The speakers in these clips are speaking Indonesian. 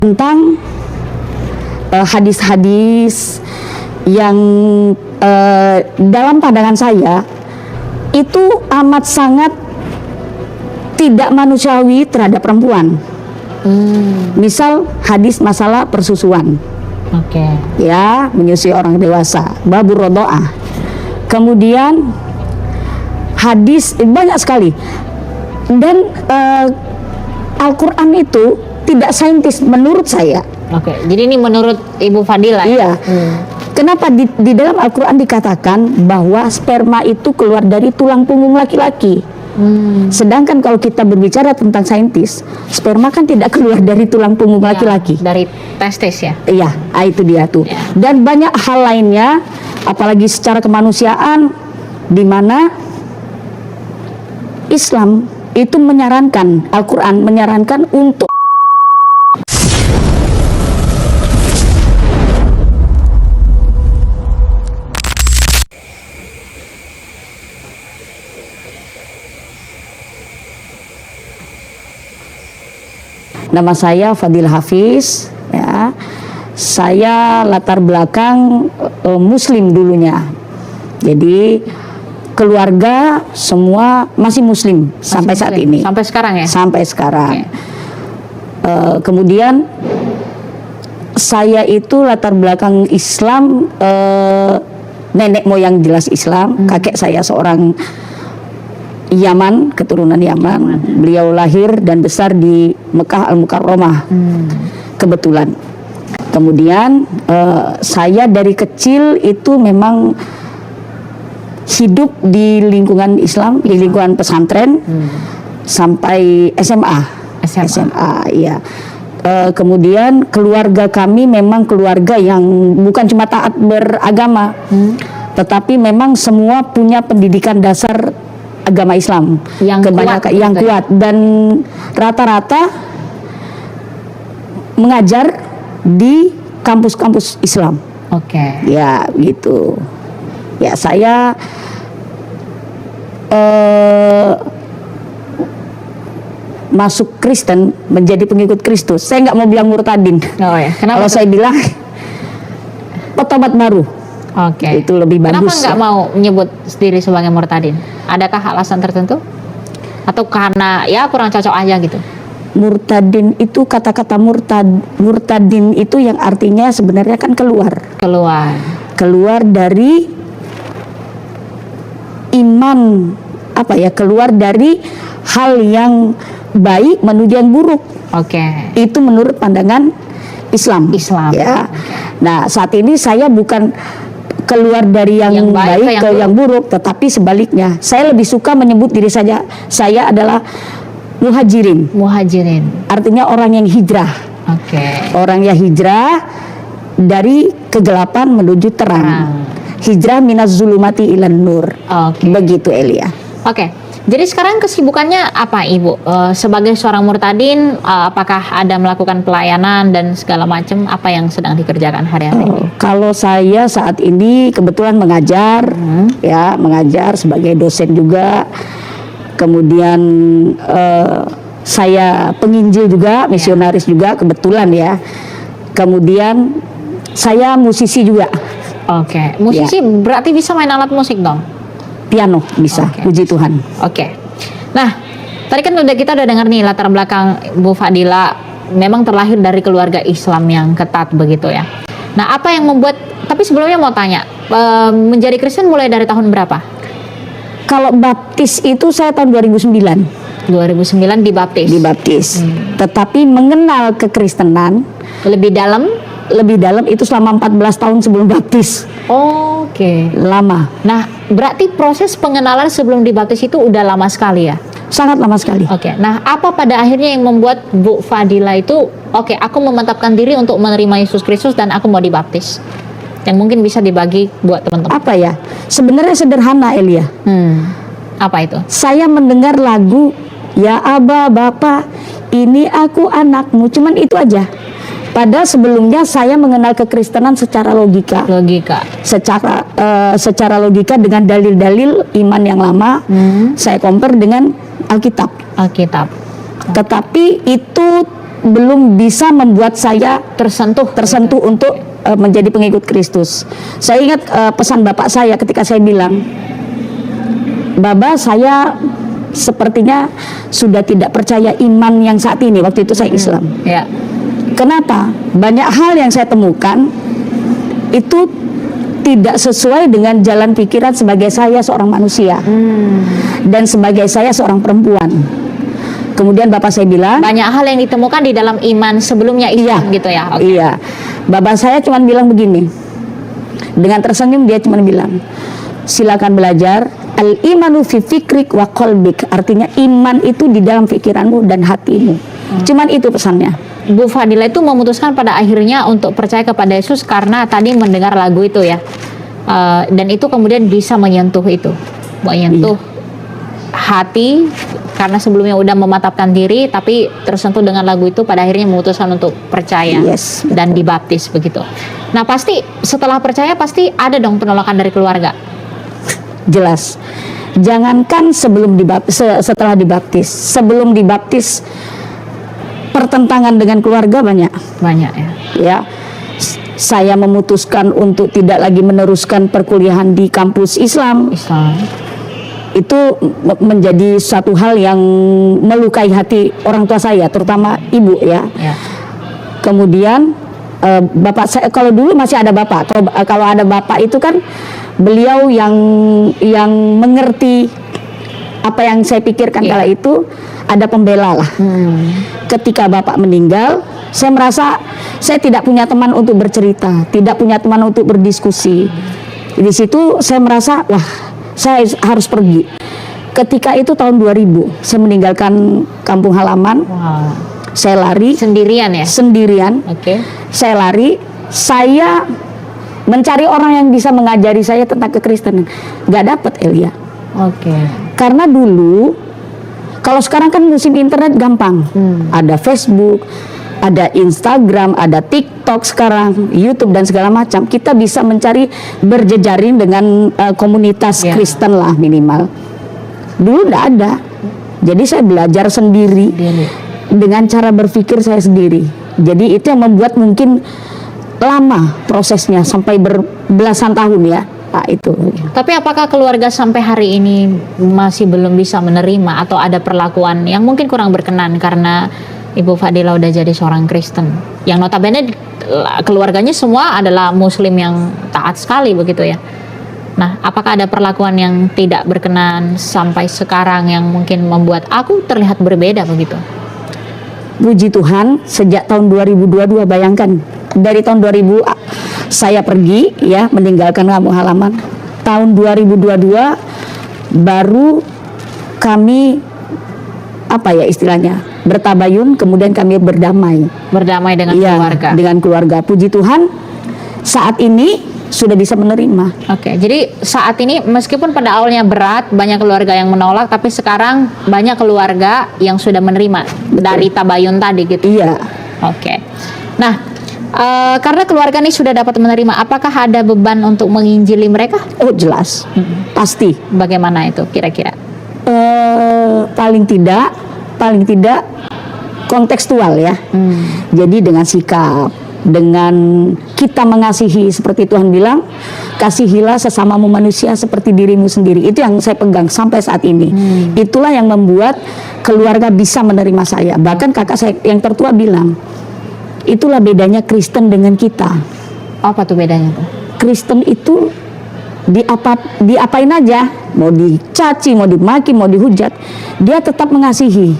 tentang hadis-hadis yang dalam pandangan saya itu amat sangat tidak manusiawi terhadap perempuan. Misal hadis masalah persusuan, ya, menyusui orang dewasa, babur rodoah. Kemudian hadis banyak sekali, dan Al-Quran itu tidak saintis menurut saya. Jadi ini menurut Ibu Fadila. Iya. Kenapa di dalam Al-Quran dikatakan bahwa sperma itu keluar dari tulang punggung laki-laki? Sedangkan kalau kita berbicara tentang saintis, sperma kan tidak keluar dari tulang punggung laki-laki. Dari testis ya? Iya, itu dia tuh. Ya. Dan banyak hal lainnya, apalagi secara kemanusiaan, di mana Islam itu menyarankan, Al-Quran menyarankan untuk nama saya Fadil Hafiz, ya. Saya latar belakang Muslim dulunya. Jadi keluarga semua masih Muslim sampai saat ini. Sampai sekarang ya? Sampai sekarang. Kemudian saya itu latar belakang Islam, nenek moyang jelas Islam, kakek saya seorang Yaman, keturunan Yaman. Beliau lahir dan besar di Mekah Al-Mukarramah, kebetulan. Kemudian saya dari kecil itu memang hidup di lingkungan Islam, di lingkungan pesantren sampai SMA, iya. Kemudian keluarga kami memang keluarga yang bukan cuma taat beragama, tetapi memang semua punya pendidikan dasar agama Islam yang kebanyakan yang kuat, dan rata-rata mengajar di kampus-kampus Islam. Ya gitu. Ya saya masuk Kristen, menjadi pengikut Kristus. Saya nggak mau bilang murtadin. Kalau saya bilang petobat baru. Itu lebih bagus. Kenapa nggak mau menyebut diri sebagai murtadin? Adakah alasan tertentu? Atau karena ya kurang cocok aja gitu? Murtadin itu, kata-kata murtadin itu yang artinya sebenarnya kan keluar dari iman, keluar dari hal yang baik menuju yang buruk. Itu menurut pandangan Islam. Ya. Nah, saat ini saya bukan keluar dari yang baik ke yang buruk, tetapi sebaliknya. Saya lebih suka menyebut diri saya adalah muhajirin. Artinya orang yang hijrah. Orang yang hijrah dari kegelapan menuju terang. Hijrah minaz zulumati ilan nur. Begitu, Elia. Jadi sekarang kesibukannya apa, Ibu? Sebagai seorang murtadin, apakah ada melakukan pelayanan dan segala macam? Apa yang sedang dikerjakan hari-hari ini? Kalau saya saat ini kebetulan mengajar, ya, mengajar sebagai dosen juga. Kemudian saya penginjil juga, misionaris juga, kebetulan ya. Kemudian saya musisi juga. Musisi berarti bisa main alat musik dong? Piano bisa, puji Tuhan. Nah, tadi kan kita udah dengar nih latar belakang Bu Fadila memang terlahir dari keluarga Islam yang ketat begitu ya. Nah, apa yang membuat, tapi sebelumnya mau tanya, menjadi Kristen mulai dari tahun berapa? Kalau baptis itu saya tahun 2009. 2009 dibaptis. Tetapi mengenal kekristenan lebih dalam itu selama 14 tahun sebelum baptis. Lama. Nah, berarti proses pengenalan sebelum dibaptis itu udah lama sekali ya? Sangat lama sekali. Nah, apa pada akhirnya yang membuat Bu Fadila itu aku memantapkan diri untuk menerima Yesus Kristus dan aku mau dibaptis? Yang mungkin bisa dibagi buat teman-teman. Apa ya? Sebenarnya sederhana, Elia. Apa itu? Saya mendengar lagu Ya Aba Bapa, ini aku anakmu, cuman itu aja. Padahal sebelumnya saya mengenal kekristenan secara logika. Secara logika dengan dalil-dalil iman yang lama, saya compare dengan Alkitab. Alkitab. Tetapi itu belum bisa membuat saya tersentuh untuk menjadi pengikut Kristus. Saya ingat pesan bapak saya ketika saya bilang, Baba, saya sepertinya sudah tidak percaya iman yang saat ini. Waktu itu saya Islam. Ya. Kenapa? Banyak hal yang saya temukan itu tidak sesuai dengan jalan pikiran sebagai saya seorang manusia dan sebagai saya seorang perempuan. Kemudian bapak saya bilang, banyak hal yang ditemukan di dalam iman sebelumnya Islam, gitu ya. Okay. Iya. Bapak saya cuma bilang begini. Dengan tersenyum dia cuma bilang, silakan belajar. Al-imanu fi fikrik wa qalbik. Artinya iman itu di dalam pikiranmu dan hatimu. Cuman itu pesannya. Bu Fadila itu memutuskan pada akhirnya untuk percaya kepada Yesus karena tadi mendengar lagu itu ya. Dan itu kemudian bisa menyentuh hati, karena sebelumnya udah mematapkan diri, tapi tersentuh dengan lagu itu, pada akhirnya memutuskan untuk percaya dan dibaptis begitu. Nah pasti setelah percaya pasti ada dong penolakan dari keluarga. Jelas. Jangankan setelah dibaptis, sebelum dibaptis pertentangan dengan keluarga banyak ya. Ya. Saya memutuskan untuk tidak lagi meneruskan perkuliahan di kampus Islam. Itu menjadi satu hal yang melukai hati orang tua saya, terutama ibu ya. Kemudian bapak saya, kalau dulu masih ada bapak, kalau ada bapak itu kan beliau yang mengerti apa yang saya pikirkan kala itu, ada pembela lah. Ketika bapak meninggal, saya merasa saya tidak punya teman untuk bercerita, tidak punya teman untuk berdiskusi. Di situ saya merasa, wah, saya harus pergi. Ketika itu tahun 2000, saya meninggalkan kampung halaman. Saya lari sendirian ya? Sendirian. Saya lari, saya mencari orang yang bisa mengajari saya tentang kekristenan. Gak dapet, Elia. Karena dulu, kalau sekarang kan musim internet gampang. Ada Facebook, ada Instagram, ada TikTok sekarang, YouTube dan segala macam. Kita bisa mencari berjejaring dengan komunitas Kristen lah minimal. Dulu enggak ada. Jadi saya belajar sendiri dengan cara berpikir saya sendiri. Jadi itu yang membuat mungkin lama prosesnya sampai berbelasan tahun ya. Nah, itu. Tapi apakah keluarga sampai hari ini masih belum bisa menerima atau ada perlakuan yang mungkin kurang berkenan karena Ibu Fadila udah jadi seorang Kristen, yang notabene keluarganya semua adalah Muslim yang taat sekali begitu ya? Nah, apakah ada perlakuan yang tidak berkenan sampai sekarang yang mungkin membuat aku terlihat berbeda begitu? Puji Tuhan, sejak tahun 2022, bayangkan dari tahun 2000 saya pergi ya, meninggalkan kampung halaman. Tahun 2022 baru kami istilahnya bertabayun, kemudian kami berdamai dengan keluarga. Dengan keluarga. Puji Tuhan, saat ini sudah bisa menerima. Jadi saat ini meskipun pada awalnya berat, banyak keluarga yang menolak, tapi sekarang banyak keluarga yang sudah menerima. Betul. Dari tabayun tadi gitu. Iya. Nah, karena keluarga ini sudah dapat menerima, apakah ada beban untuk menginjili mereka? Oh, jelas. Pasti. Bagaimana itu kira-kira? Paling tidak kontekstual ya. Jadi dengan sikap, dengan kita mengasihi seperti Tuhan bilang, kasihilah sesamamu manusia seperti dirimu sendiri. Itu yang saya pegang sampai saat ini. Itulah yang membuat keluarga bisa menerima saya. Bahkan kakak saya yang tertua bilang, itulah bedanya Kristen dengan kita. Apa tuh bedanya tuh? Kristen itu diapain aja, mau dicaci, mau dimaki, mau dihujat, dia tetap mengasihi.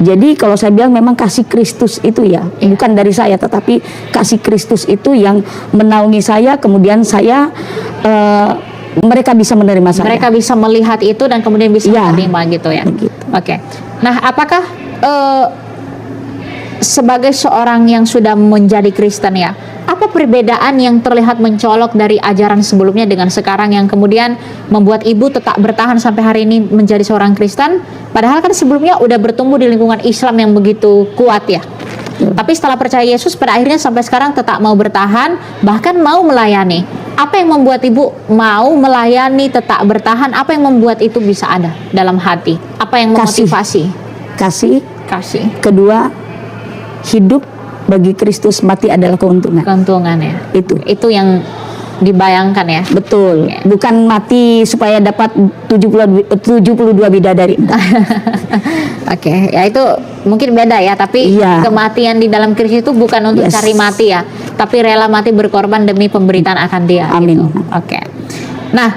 Jadi kalau saya bilang memang kasih Kristus itu ya, bukan dari saya, tetapi kasih Kristus itu yang menaungi saya, kemudian saya mereka bisa menerima saya. Mereka bisa melihat itu dan kemudian bisa menerima gitu ya. Nah, apakah sebagai seorang yang sudah menjadi Kristen ya, apa perbedaan yang terlihat mencolok dari ajaran sebelumnya dengan sekarang yang kemudian membuat ibu tetap bertahan sampai hari ini menjadi seorang Kristen, padahal kan sebelumnya udah bertumbuh di lingkungan Islam yang begitu kuat ya? Tapi setelah percaya Yesus pada akhirnya sampai sekarang tetap mau bertahan, bahkan mau melayani. Apa yang membuat ibu mau melayani, tetap bertahan? Apa yang membuat itu bisa ada dalam hati? Apa yang memotivasi? Kasih. Kasih. Kedua, hidup bagi Kristus, mati adalah keuntungan. Keuntungan ya. Itu yang dibayangkan ya. Betul. Bukan mati supaya dapat 72 bidadari. Oke, ya itu mungkin beda ya, tapi kematian di dalam Kristus itu bukan untuk cari mati ya, tapi rela mati berkorban demi pemberitaan akan Dia. Amin. Gitu. Oke. Nah,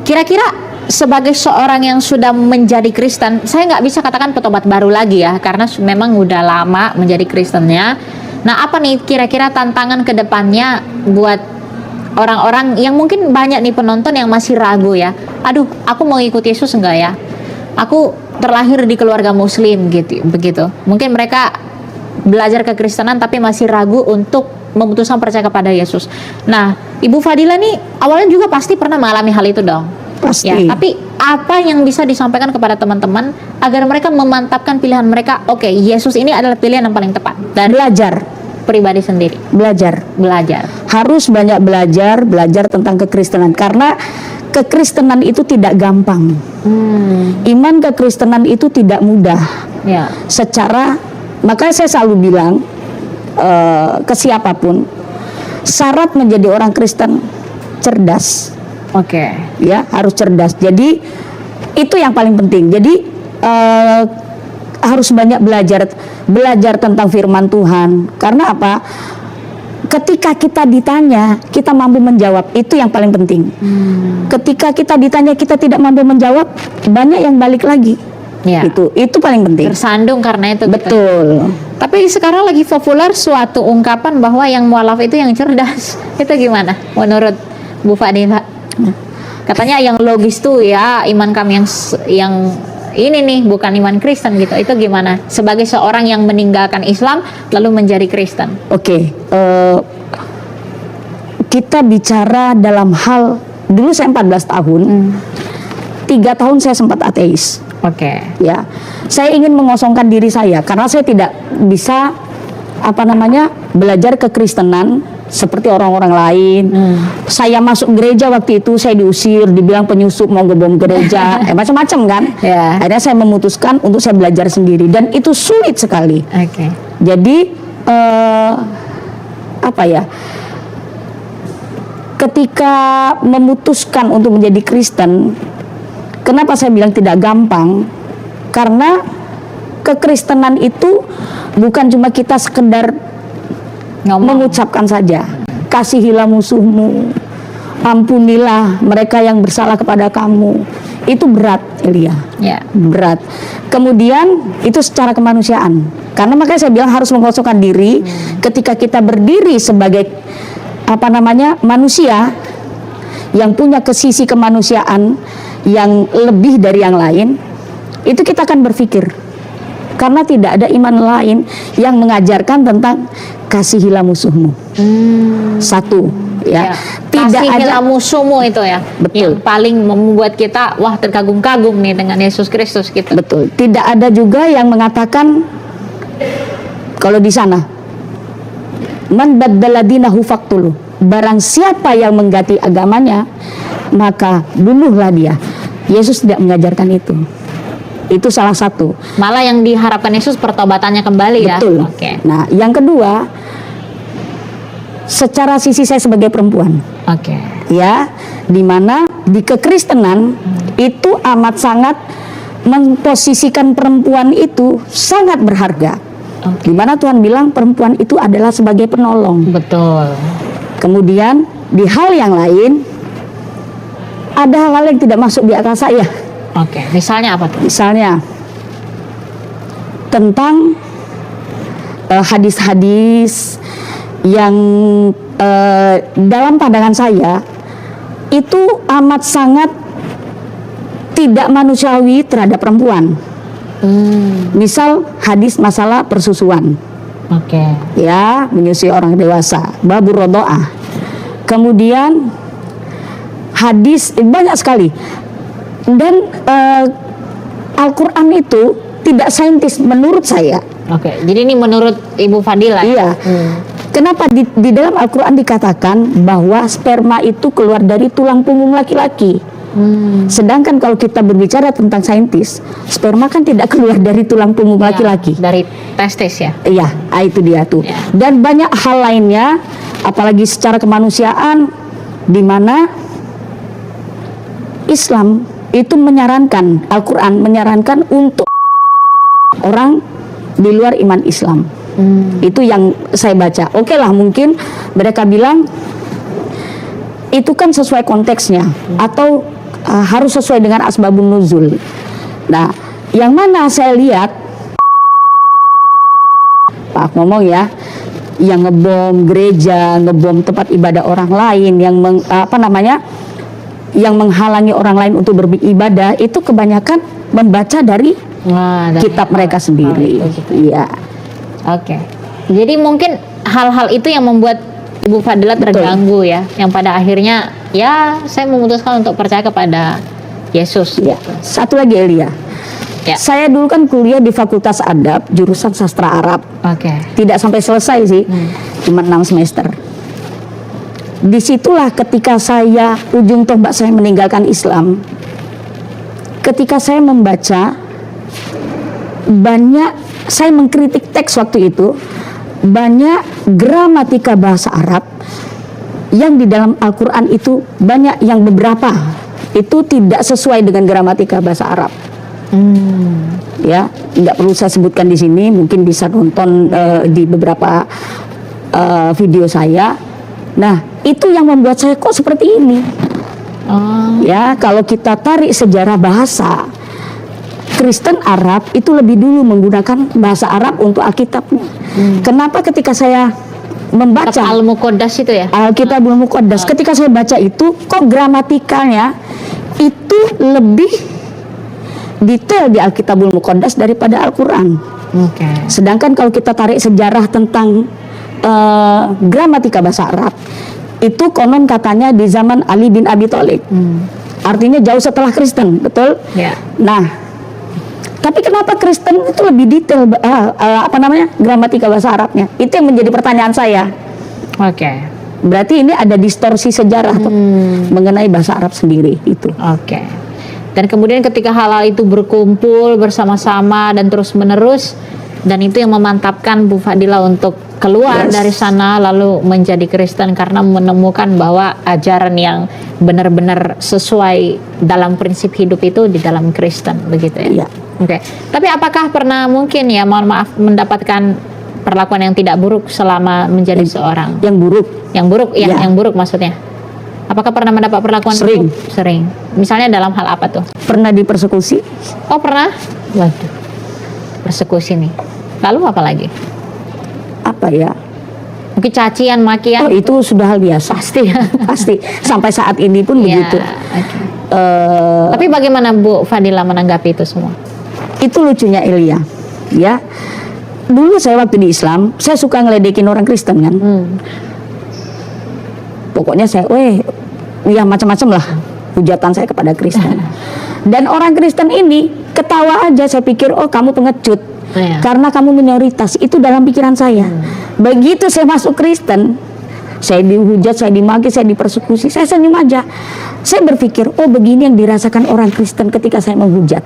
kira-kira sebagai seorang yang sudah menjadi Kristen, saya nggak bisa katakan petobat baru lagi ya, karena memang udah lama menjadi Kristennya. Nah, apa nih kira-kira tantangan ke depannya buat orang-orang yang mungkin banyak nih penonton yang masih ragu ya? Aduh, aku mau ikut Yesus enggak ya? Aku terlahir di keluarga Muslim gitu, begitu. Mungkin mereka belajar kekristenan tapi masih ragu untuk memutuskan percaya kepada Yesus. Nah, Ibu Fadila nih awalnya juga pasti pernah mengalami hal itu dong. Pasti. Ya, tapi apa yang bisa disampaikan kepada teman-teman agar mereka memantapkan pilihan mereka? Oke, Yesus ini adalah pilihan yang paling tepat. Dan belajar pribadi sendiri. Belajar. Harus banyak belajar tentang kekristenan, karena kekristenan itu tidak gampang. Iman kekristenan itu tidak mudah. Ya. Makanya saya selalu bilang ke siapapun, syarat menjadi orang Kristen cerdas. Oke. Ya, harus cerdas. Jadi itu yang paling penting. Jadi harus banyak belajar tentang firman Tuhan. Karena apa? Ketika kita ditanya, kita mampu menjawab. Itu yang paling penting. Ketika kita ditanya, kita tidak mampu menjawab, banyak yang balik lagi. Ya. Itu paling penting. Tersandung karena itu. Betul. Tapi sekarang lagi populer suatu ungkapan bahwa yang mualaf itu yang cerdas. Itu gimana menurut Bu Fadila? Katanya yang logis tuh ya iman kami yang ini nih bukan iman Kristen gitu. Itu gimana sebagai seorang yang meninggalkan Islam lalu menjadi Kristen? Oke, kita bicara dalam hal, dulu saya 14 tahun, 3 tahun saya sempat ateis. Oke. Ya, saya ingin mengosongkan diri saya karena saya tidak bisa belajar kekristenan seperti orang-orang lain. Saya masuk gereja waktu itu, saya diusir, dibilang penyusup, mau ngebom gereja, macam-macam kan. Yeah. Akhirnya saya memutuskan untuk saya belajar sendiri, dan itu sulit sekali. Oke. Jadi ketika memutuskan untuk menjadi Kristen, kenapa saya bilang tidak gampang? Karena kekristenan itu bukan cuma kita sekedar mengucapkan saja, kasihilah musuhmu, ampunilah mereka yang bersalah kepada kamu. Itu berat, Elia. Ya. Berat. Kemudian itu secara kemanusiaan. Karena makanya saya bilang harus mengosongkan diri. Ketika kita berdiri sebagai manusia yang punya sisi kemanusiaan yang lebih dari yang lain, itu kita akan berpikir, karena tidak ada iman lain yang mengajarkan tentang kasihilah musuhmu. Satu, ya. Tidak kasihilah ada musuhmu itu ya. Betul. Yang paling membuat kita terkagum-kagum nih dengan Yesus Kristus gitu. Betul. Tidak ada juga yang mengatakan kalau di sana, man baddala dinahu faqtuluh. Barang siapa yang mengganti agamanya, maka bunuhlah dia. Yesus tidak mengajarkan itu. Itu salah satu. Malah yang diharapkan Yesus pertobatannya kembali. Betul. Ya. Oke. Nah, yang kedua, secara sisi saya sebagai perempuan. Oke. Ya, dimana di kekristenan itu amat sangat memposisikan perempuan itu sangat berharga. Dimana Tuhan bilang perempuan itu adalah sebagai penolong. Betul. Kemudian di hal yang lain, ada hal-hal yang tidak masuk di akal saya. Oke, misalnya apa tuh? Misalnya tentang hadis-hadis yang dalam pandangan saya itu amat sangat tidak manusiawi terhadap perempuan. Misal hadis masalah persusuan. Oke. Ya, menyusui orang dewasa, babur rodoah. Kemudian hadis banyak sekali. Dan Al-Quran itu tidak saintis menurut saya. Oke, jadi ini menurut Ibu Fadila. Iya. Kenapa di dalam Al-Quran dikatakan bahwa sperma itu keluar dari tulang punggung laki-laki? Sedangkan kalau kita berbicara tentang saintis, sperma kan tidak keluar dari tulang punggung laki-laki. Dari testis ya. Iya, itu dia tuh. Ya. Dan banyak hal lainnya, apalagi secara kemanusiaan, di mana Islam itu menyarankan, Al-Quran menyarankan untuk orang di luar iman Islam. Itu yang saya baca. Oke lah, mungkin mereka bilang itu kan sesuai konteksnya, atau harus sesuai dengan asbabun nuzul. Nah, yang mana saya lihat, Pak ngomong ya, yang ngebom gereja, ngebom tempat ibadah orang lain, yang yang menghalangi orang lain untuk beribadah, itu kebanyakan membaca dari kitab mereka sendiri. Iya. Oke. Jadi mungkin hal-hal itu yang membuat Ibu Fadila terganggu ya, yang pada akhirnya ya saya memutuskan untuk percaya kepada Yesus. Ya. Satu lagi Elia. Ya. Saya dulu kan kuliah di Fakultas Adab, jurusan Sastra Arab. Oke. Tidak sampai selesai sih, cuma 6 semester. Disitulah ketika saya ujung tombak saya meninggalkan Islam. Ketika saya membaca banyak, saya mengkritik teks waktu itu, banyak gramatika bahasa Arab yang di dalam Al-Quran itu banyak yang beberapa itu tidak sesuai dengan gramatika bahasa Arab. Ya, nggak perlu saya sebutkan di sini, mungkin bisa nonton di beberapa video saya. Nah, itu yang membuat saya kok seperti ini. Ya, kalau kita tarik sejarah bahasa, Kristen Arab itu lebih dulu menggunakan bahasa Arab untuk Alkitabnya. Kenapa ketika saya membaca Al-Muqaddas itu ya? Alkitabul Muqaddas, ketika saya baca itu kok gramatikanya itu lebih detail di Alkitabul Muqaddas daripada Al-Quran. Sedangkan kalau kita tarik sejarah tentang gramatika bahasa Arab, itu konon katanya di zaman Ali bin Abi Thalib. Artinya jauh setelah Kristen, betul? Ya. Nah, tapi kenapa Kristen itu lebih detail gramatika bahasa Arabnya? Itu yang menjadi pertanyaan saya. Oke. Berarti ini ada distorsi sejarah tuh, mengenai bahasa Arab sendiri itu. Oke. Dan kemudian ketika hal-hal itu berkumpul bersama-sama dan terus-menerus, dan itu yang memantapkan Bu Fadila untuk keluar dari sana lalu menjadi Kristen karena menemukan bahwa ajaran yang benar-benar sesuai dalam prinsip hidup itu di dalam Kristen, begitu ya? Iya. Oke. Tapi apakah pernah mungkin ya, mohon maaf, mendapatkan perlakuan yang tidak buruk selama menjadi seorang? Yang buruk. Yang buruk, ya, Ya. yang buruk maksudnya. Apakah pernah mendapat perlakuan Sering. buruk? Sering. Misalnya dalam hal apa tuh? Pernah dipersekusi? Oh, pernah? Waduh. Persekusi nih. Lalu apa lagi? Apa ya? Mungkin cacian, makian? Oh, itu sudah hal biasa. Pasti. Pasti. Sampai saat ini pun Ya, begitu. oke. Eh, Tapi bagaimana Bu Fadila menanggapi itu semua? itu lucunya Elia. Ya. Dulu saya waktu di Islam, saya suka ngeledekin orang Kristen kan. Pokoknya saya, ya macam-macam lah hujatan saya kepada Kristen. Dan orang Kristen ini ketawa aja, saya pikir, oh kamu pengecut. Iya. Karena kamu minoritas, itu dalam pikiran saya. Begitu saya masuk Kristen, saya dihujat, saya dimaki, saya dipersekusi, saya senyum aja. Saya berpikir, oh begini yang dirasakan orang Kristen ketika saya menghujat.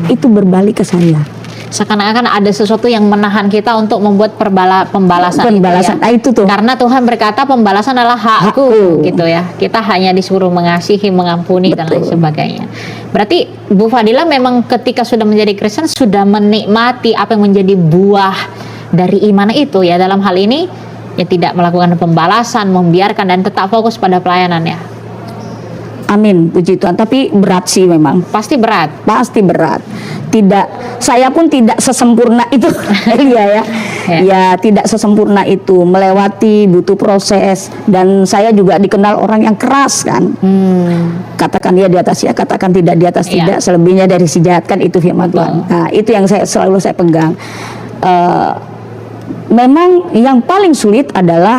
Itu berbalik ke saya. Seakan-akan ada sesuatu yang menahan kita untuk membuat pembalasan Pembalasan, itu, ya. itu tuh. Karena Tuhan berkata pembalasan adalah hakku, gitu ya. Kita hanya disuruh mengasihi, mengampuni, dan lain sebagainya. Berarti Bu Fadila memang ketika sudah menjadi Kristen sudah menikmati apa yang menjadi buah dari iman itu ya. Dalam hal ini ya tidak melakukan pembalasan, membiarkan, dan tetap fokus pada pelayanan ya. Amin, puji Tuhan. Tapi berat sih memang. Pasti berat. Pasti berat. Tidak, saya pun tidak sesempurna itu. Iya ya. Ya, tidak sesempurna itu. Melewati, butuh proses. Dan saya juga dikenal orang yang keras kan. Katakan dia di atas ya, katakan tidak di atas tidak. Selebihnya dari si jahat kan, itu firman Tuhan. Nah, itu yang selalu saya pegang. Memang yang paling sulit adalah